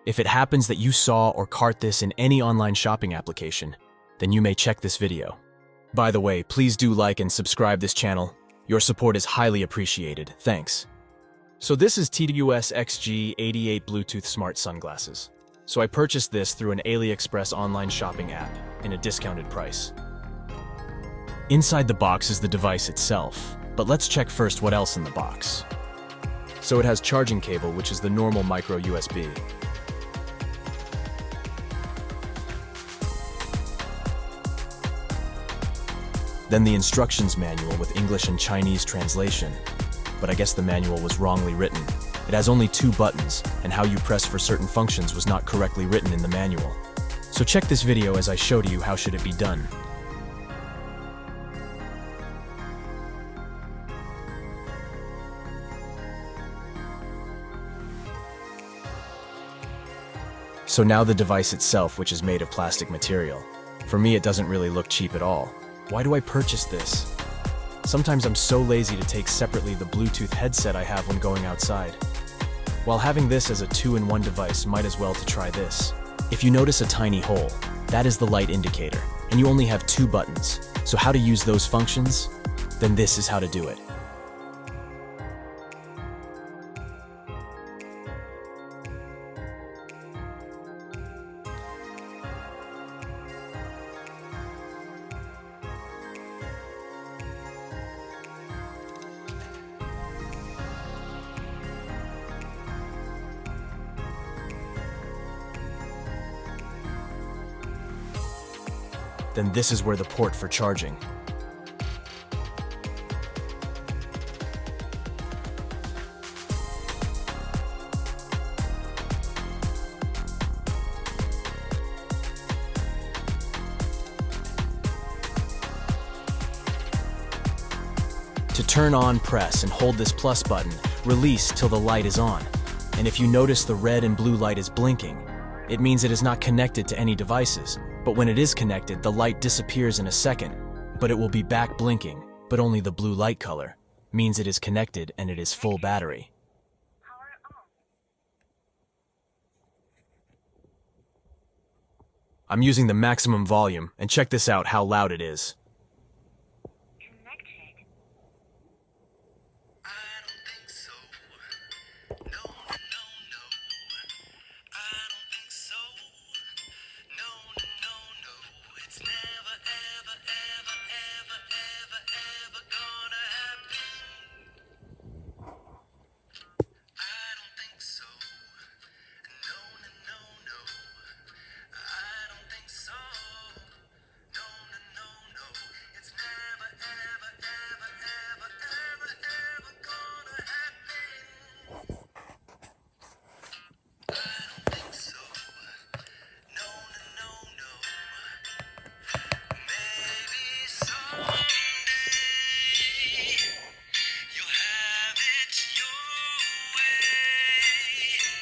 If it happens that you saw or cart this in any online shopping application, then you may check this video. By the way, please do like and subscribe this channel. Your support is highly appreciated. Thanks. So this is TWS XG88 Bluetooth smart sunglasses. So I purchased this through an Aliexpress online shopping app in a discounted price. Inside the box is the device itself, but let's check first what else in the box. So it has charging cable, which is the normal micro USB. Then the instructions manual with English and Chinese translation. But I guess the manual was wrongly written. It has only 2 buttons, and how you press for certain functions was not correctly written in the manual. So check this video as I show to you how should it be done. So now the device itself, which is made of plastic material. For me, it doesn't really look cheap at all. Why do I purchase this? Sometimes I'm so lazy to take separately the Bluetooth headset I have when going outside. While having this as a 2-in-1 device, might as well to try this. If you notice a tiny hole, that is the light indicator, and you only have 2 buttons. So how to use those functions? Then this is how to do it. Then this is where the port for charging. To turn on, press and hold this plus button, release till the light is on. And if you notice the red and blue light is blinking, it means it is not connected to any devices. But when it is connected, the light disappears in a second, but it will be back blinking, but only the blue light color means it is connected and it is full battery. I'm using the maximum volume, and check this out how loud it is.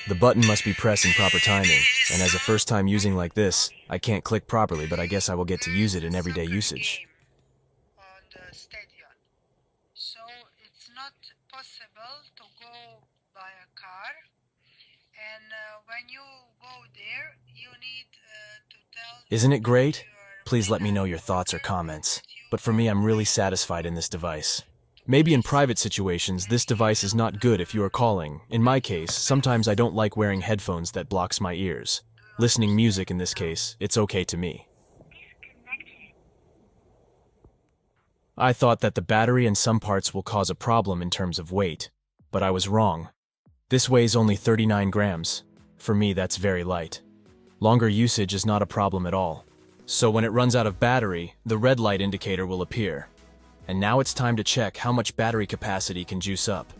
The button must be pressed in proper timing, and as a first time using like this, I can't click properly, but I guess I will get to use it in everyday usage. On the stadium. So it's not possible to go by a car, and when you go there, you need to tell... Isn't it great? Please let me know your thoughts or comments. But for me, I'm really satisfied in this device. Maybe in private situations, this device is not good if you are calling. In my case, sometimes I don't like wearing headphones that blocks my ears. Listening music in this case, it's okay to me. I thought that the battery and some parts will cause a problem in terms of weight, but I was wrong. This weighs only 39 grams. For me, that's very light. Longer usage is not a problem at all. So when it runs out of battery, the red light indicator will appear. And now it's time to check how much battery capacity can juice up.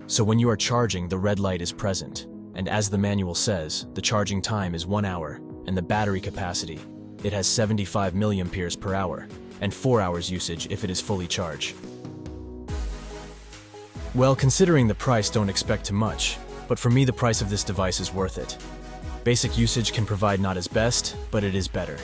So when you are charging, the red light is present. And as the manual says, the charging time is 1 hour, and the battery capacity, it has 75 milliamperes per hour, and 4 hours usage if it is fully charged. Well, considering the price, don't expect too much, but for me the price of this device is worth it. Basic usage can provide not as best, but it is better.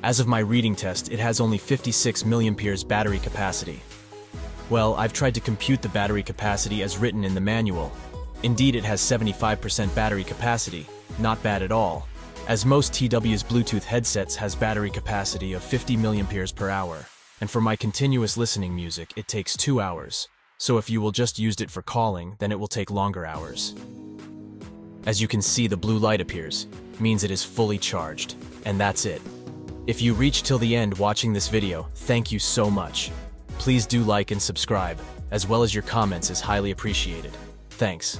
As of my reading test, it has only 56 milliamperes battery capacity. Well, I've tried to compute the battery capacity as written in the manual. Indeed, it has 75% battery capacity, not bad at all, as most TWS Bluetooth headsets has battery capacity of 50 milliamperes per hour, and for my continuous listening music, it takes 2 hours, so if you will just use it for calling, then it will take longer hours. As you can see, the blue light appears, means it is fully charged, and that's it. If you reach till the end watching this video, thank you so much. Please do like and subscribe, as well as your comments is highly appreciated. Thanks.